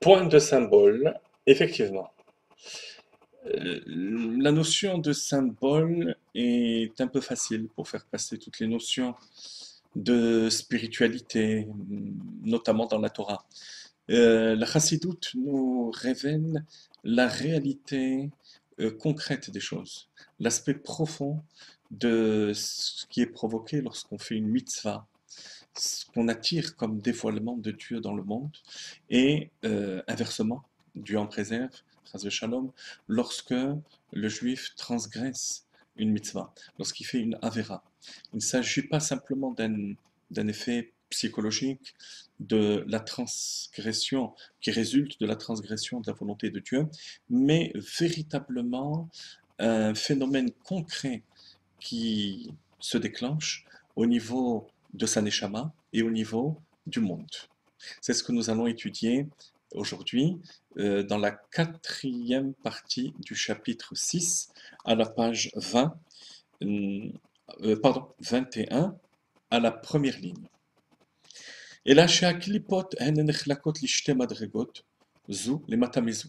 Point de symbole, effectivement. La notion de symbole est un peu facile pour faire passer toutes les notions de spiritualité, notamment dans la Torah. La Chassidoute nous révèle la réalité concrète des choses, l'aspect profond de ce qui est provoqué lorsqu'on fait une mitzvah, ce qu'on attire comme dévoilement de Dieu dans le monde, et inversement, Dieu en préserve, chas shalom, lorsque le juif transgresse une mitzvah, lorsqu'il fait une avera. Il ne s'agit pas simplement d'un effet psychologique de la transgression qui résulte de la transgression de la volonté de Dieu, mais véritablement un phénomène concret qui se déclenche au niveau de sa neshama et au niveau du monde. C'est ce que nous allons étudier aujourd'hui dans la quatrième partie du chapitre 6 à la page 20, pardon, 21 à la première ligne. Et là, chez Aklipot, les matamizu.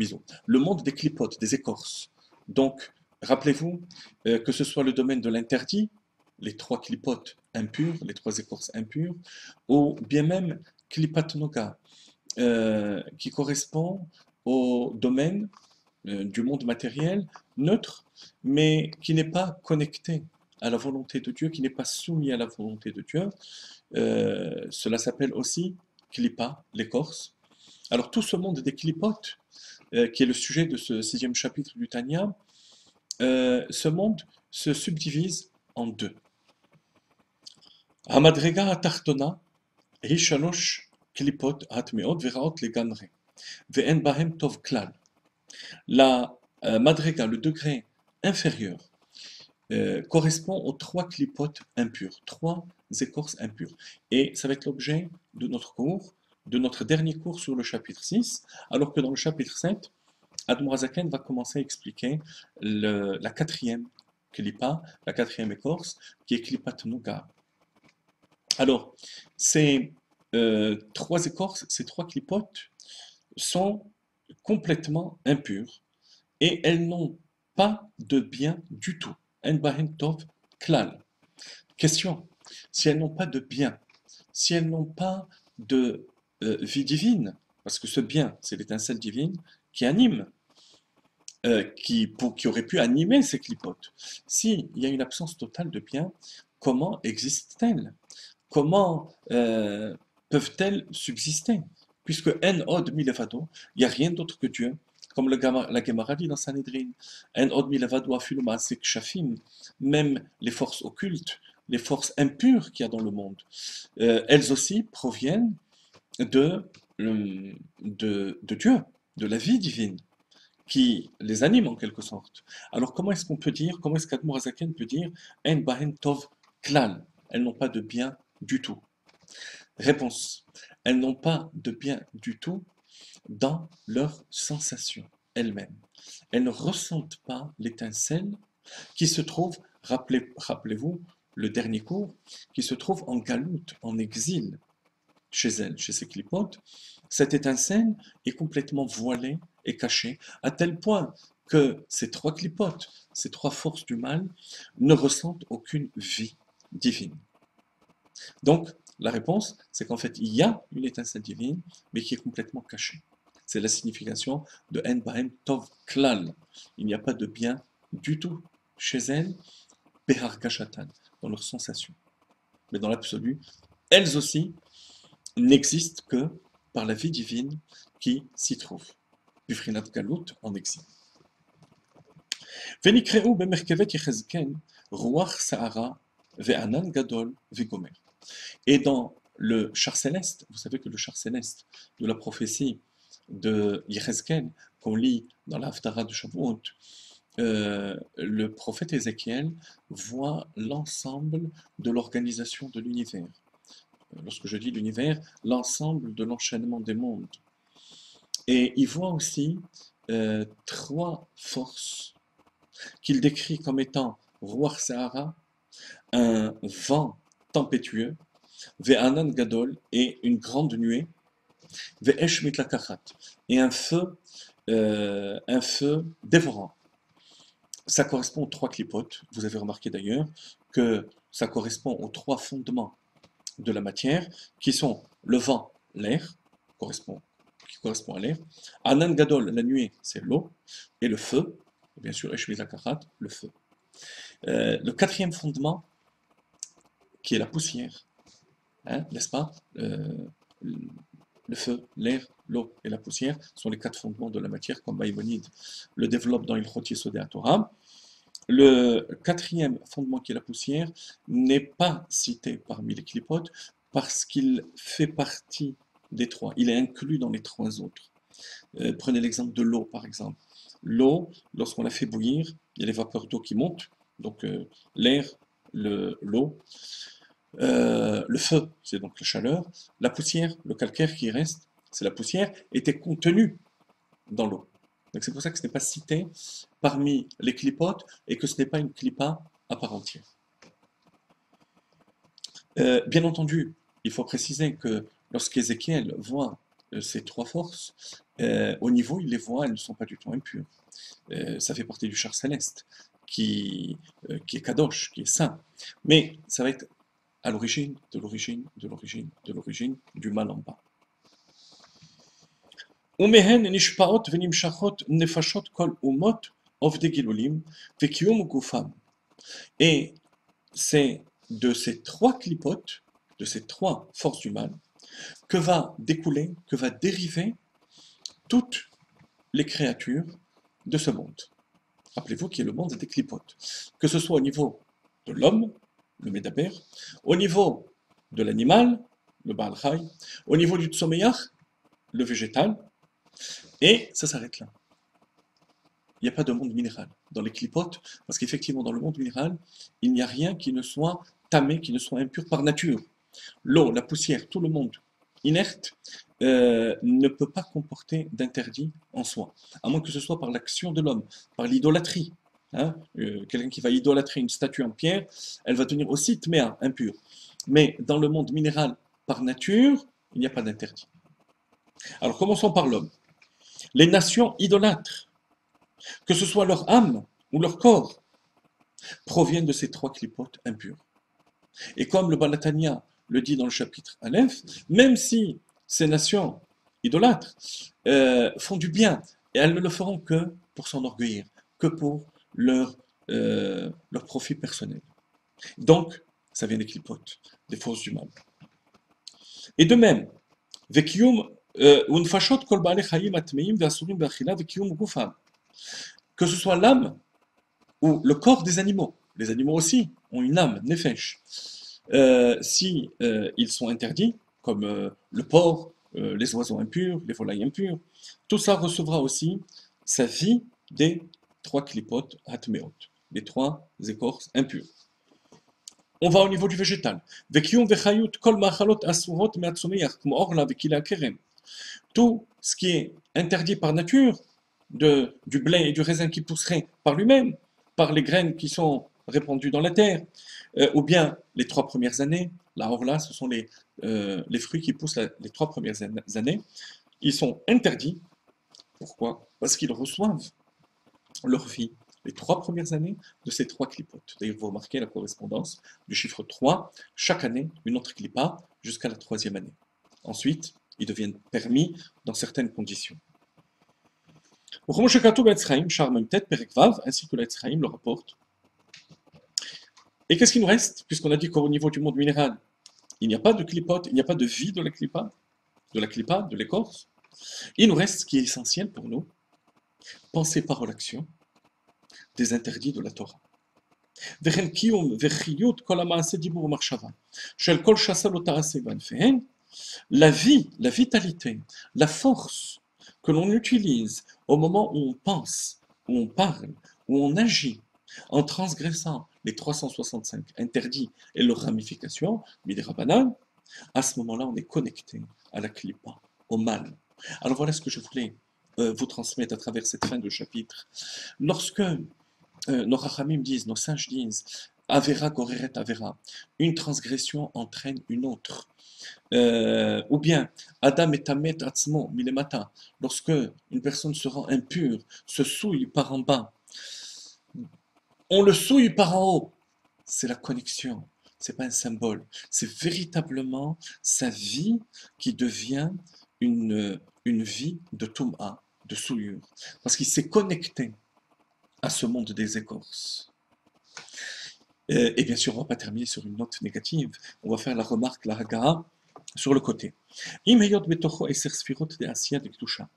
Le monde des clipotes, des écorces. Donc, rappelez-vous que ce soit le domaine de l'interdit, les trois clipotes impures, les trois écorces impures, ou bien même klipat noga, qui correspond au domaine du monde matériel neutre, mais qui n'est pas connecté à la volonté de Dieu, qui n'est pas soumis à la volonté de Dieu. Cela s'appelle aussi klipa, l'écorce. Alors tout ce monde des clipotes, qui est le sujet de ce sixième chapitre du Tanya, ce monde se subdivise en deux. Hamadrega atartona, hi shalosh klipot hatmeot veraot leganre, ve'en bahem tov klal. La madrega, le degré inférieur, correspond aux trois clipotes impures, trois écorces impures. Et ça va être l'objet de notre cours, de notre dernier cours sur le chapitre 6, alors que dans le chapitre 7, Admorazaken va commencer à expliquer la quatrième klipa, la quatrième écorce, qui est klipat nuga. Alors, ces trois écorces, ces trois klipotes, sont complètement impures et elles n'ont pas de bien du tout. En bahen tov klal. Question, si elles n'ont pas de bien, si elles n'ont pas de vie divine, parce que ce bien, c'est l'étincelle divine qui anime, qui aurait pu animer ces clipotes. S'il y a une absence totale de bien, comment existent-elles? Comment peuvent-elles subsister? Puisque en od milevado, il n'y a rien d'autre que Dieu, comme la Gemara dit dans Sanhedrin, en od milevado afilu ma'asek shafim, même les forces occultes, les forces impures qu'il y a dans le monde, elles aussi proviennent de Dieu, de la vie divine, qui les anime en quelque sorte. Alors comment est-ce qu'on peut dire, comment est-ce qu'Admorazaken peut dire En bahen tov klal, elles n'ont pas de bien du tout? Réponse, elles n'ont pas de bien du tout dans leurs sensations elles-mêmes. Elles ne ressentent pas l'étincelle qui se trouve, rappelez-vous, le dernier cours, qui se trouve en galoute, en exil chez elles, chez ces clipotes. Cette étincelle est complètement voilée et cachée, à tel point que ces trois clipotes, ces trois forces du mal, ne ressentent aucune vie divine. Donc, la réponse, c'est qu'en fait, il y a une étincelle divine, mais qui est complètement cachée. C'est la signification de En Bahem Tov Klal. Il n'y a pas de bien du tout chez elles, Behar Gashatan, dans leurs sensations. Mais dans l'absolu, elles aussi n'existent que par la vie divine qui s'y trouve. Bifrinat Galut en exil. Venikreu bemerkevet Yechezken, Ruach Sahara, Ve'anan Gadol, Vegomer. Et dans le char céleste, vous savez que le char céleste de la prophétie de Yechezkel, qu'on lit dans la Haftarah de Shavuot, le prophète Ézéchiel voit l'ensemble de l'organisation de l'univers. Lorsque je dis l'univers, l'ensemble de l'enchaînement des mondes. Et il voit aussi trois forces qu'il décrit comme étant Ruach Sahara, un vent tempétueux, Ve'anan Gadol et une grande nuée, Ve'esh mitlakachat, et un feu dévorant. Ça correspond aux trois clipotes. Vous avez remarqué d'ailleurs que ça correspond aux trois fondements de la matière, qui sont le vent, l'air, qui correspond à l'air. Anan Gadol, la nuée, c'est l'eau, et le feu, bien sûr, Eshmi Zakarat, le feu. Le quatrième fondement, qui est la poussière, hein, n'est-ce pas? Le feu, l'air, l'eau et la poussière sont les quatre fondements de la matière, comme Maïmonide le développe dans Ilchot Yesodei HaTorah. Le quatrième fondement, qui est la poussière, n'est pas cité parmi les clipotes parce qu'il fait partie des trois. Il est inclus dans les trois autres. Prenez l'exemple de l'eau, par exemple. L'eau, lorsqu'on la fait bouillir, il y a les vapeurs d'eau qui montent, donc l'air, l'eau. Le feu, c'est donc la chaleur. La poussière, le calcaire qui reste, c'est la poussière, était contenu dans l'eau. Donc c'est pour ça que ce n'est pas cité parmi les clipotes et que ce n'est pas une clipa à part entière. Bien entendu, il faut préciser que lorsqu'Ézéchiel voit ces trois forces, au niveau, il les voit, elles ne sont pas du tout impures. Ça fait partie du char céleste qui est kadosh, qui est saint. Mais ça va être à l'origine, de l'origine, de l'origine, de l'origine, du mal en bas. ומהן נשפעות ונמשכות נפשות כל אומות עובדי גילולים וקיום גופם. Et c'est de ces trois clipotes, de ces trois forces du mal, que va découler, que va dériver toutes les créatures de ce monde. Rappelez-vous qu'il y a le monde des clipotes. Que ce soit au niveau de l'homme, le Médaber, au niveau de l'animal, le Baal Chai, au niveau du Tsomeach, le végétal, et ça s'arrête là. Il n'y a pas de monde minéral dans les clipotes, parce qu'effectivement, dans le monde minéral, il n'y a rien qui ne soit tamé, qui ne soit impur par nature. L'eau, la poussière, tout le monde inerte ne peut pas comporter d'interdit en soi, à moins que ce soit par l'action de l'homme, par l'idolâtrie. Hein, quelqu'un qui va idolâtrer une statue en pierre, elle va devenir aussi tméa, impure. Mais dans le monde minéral, par nature, il n'y a pas d'interdit. Alors commençons par l'homme. Les nations idolâtres, que ce soit leur âme ou leur corps, proviennent de ces trois clipotes impures. Et comme le Balatania le dit dans le chapitre Aleph, même si ces nations idolâtres font du bien, et elles ne le feront que pour s'enorgueillir, que pour leur profit personnel. Donc, ça vient des clipotes, des forces du mal. Et de même, que ce soit l'âme ou le corps des animaux. Les animaux aussi ont une âme, nefesh. Si ils sont interdits, comme le porc, les oiseaux impurs, les volailles impures, tout ça recevra aussi sa vie des trois clipotes hatmeot, les trois écorces impures. On va au niveau du végétal. Tout ce qui est interdit par nature, du blé et du raisin qui pousseraient par lui-même, par les graines qui sont répandues dans la terre, ou bien les 3 premières années, la orla, ce sont les fruits qui poussent les 3 premières années, ils sont interdits. Pourquoi? Parce qu'ils reçoivent leur vie, les 3 premières années, de ces 3 clipotes. D'ailleurs, vous remarquez la correspondance du chiffre 3, chaque année, une autre clipa, jusqu'à la 3e année. Ensuite, ils deviennent permis dans certaines conditions. Ainsi que l'Etzraïm le rapporte. Et qu'est-ce qu'il nous reste? Puisqu'on a dit qu'au niveau du monde minéral, il n'y a pas de clipote, il n'y a pas de vie de la clipa, de l'écorce. Il nous reste ce qui est essentiel pour nous, penser parole action, des interdits de la Torah. La vie, la vitalité, la force que l'on utilise au moment où on pense, où on parle, où on agit, en transgressant les 365 interdits et leurs ramifications, Midirabanan, à ce moment-là, on est connecté à la klipa, au mal. Alors voilà ce que je voulais vous transmettre à travers cette fin de chapitre. Lorsque nos rachamim disent, nos sages disent, Avera goreret avera. Une transgression entraîne une autre. Ou bien, Adam et Tamet atzmo milemata. Lorsque une personne se rend impure, se souille par en bas, on le souille par en haut. C'est la connexion. C'est pas un symbole. C'est véritablement sa vie qui devient une vie de Toum'a, de souillure. Parce qu'il s'est connecté à ce monde des écorces. Et bien sûr, on ne va pas terminer sur une note négative. On va faire la remarque, la hagara, sur le côté. Im heyot betocho eser sfirot de Asiya de Kedusha.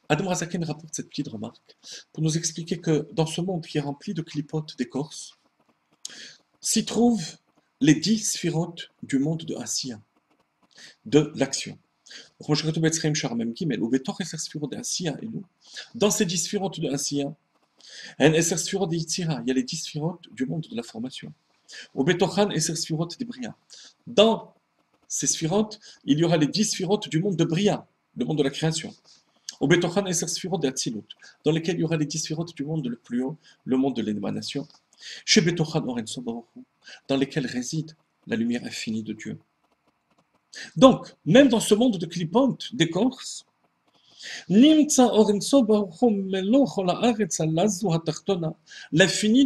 Adam Razaken rapporte cette petite remarque pour nous expliquer que dans ce monde qui est rempli de clipotes d'écorce, s'y trouvent les 10 sphirotes du monde de Asiya, de l'action. Dans ces 10 sphirotes de Asiya, il y a les 10 sphirotes du monde de la formation. Dans ces sphirotes, il y aura les 10 sphirotes du monde de Bria, le monde de la création. Dans lesquels il y aura les 10 sphirotes du monde le plus haut, le monde de l'émanation. Dans lesquels réside la lumière infinie de Dieu. Donc, même dans ce monde de clipontes, d'écorce, l'infini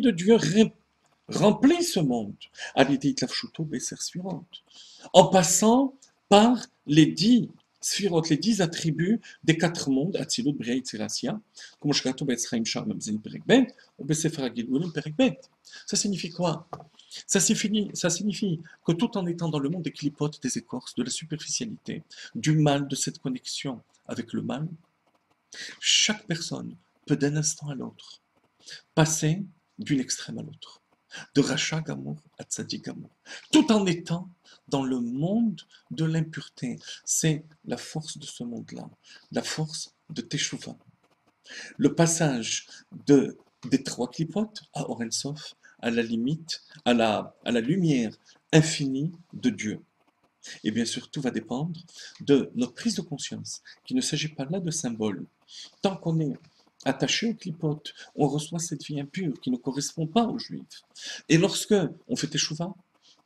de Dieu remplit ce monde en passant par les 10 sphirotes, les 10 attributs des 4 mondes, Atzilut, Bria, Yitzhak, comme ça signifie quoi? Ça signifie que tout en étant dans le monde des clipotes, des écorces, de la superficialité, du mal, de cette connexion avec le mal, chaque personne peut d'un instant à l'autre passer d'une extrême à l'autre, de Racha Gamour à Tzadik Gamour, tout en étant dans le monde de l'impureté. C'est la force de ce monde-là, la force de Teshuvah. Le passage des 3 clipotes à Or Sof, à la limite, à la lumière infinie de Dieu. Et bien sûr, tout va dépendre de notre prise de conscience, qu'il ne s'agit pas là de symboles. Tant qu'on est attaché aux clipotes, on reçoit cette vie impure qui ne correspond pas aux Juifs. Et lorsque on fait Teshuvah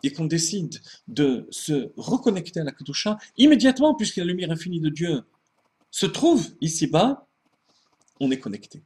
et qu'on décide de se reconnecter à la Kedusha, immédiatement, puisque la lumière infinie de Dieu se trouve ici-bas, on est connecté.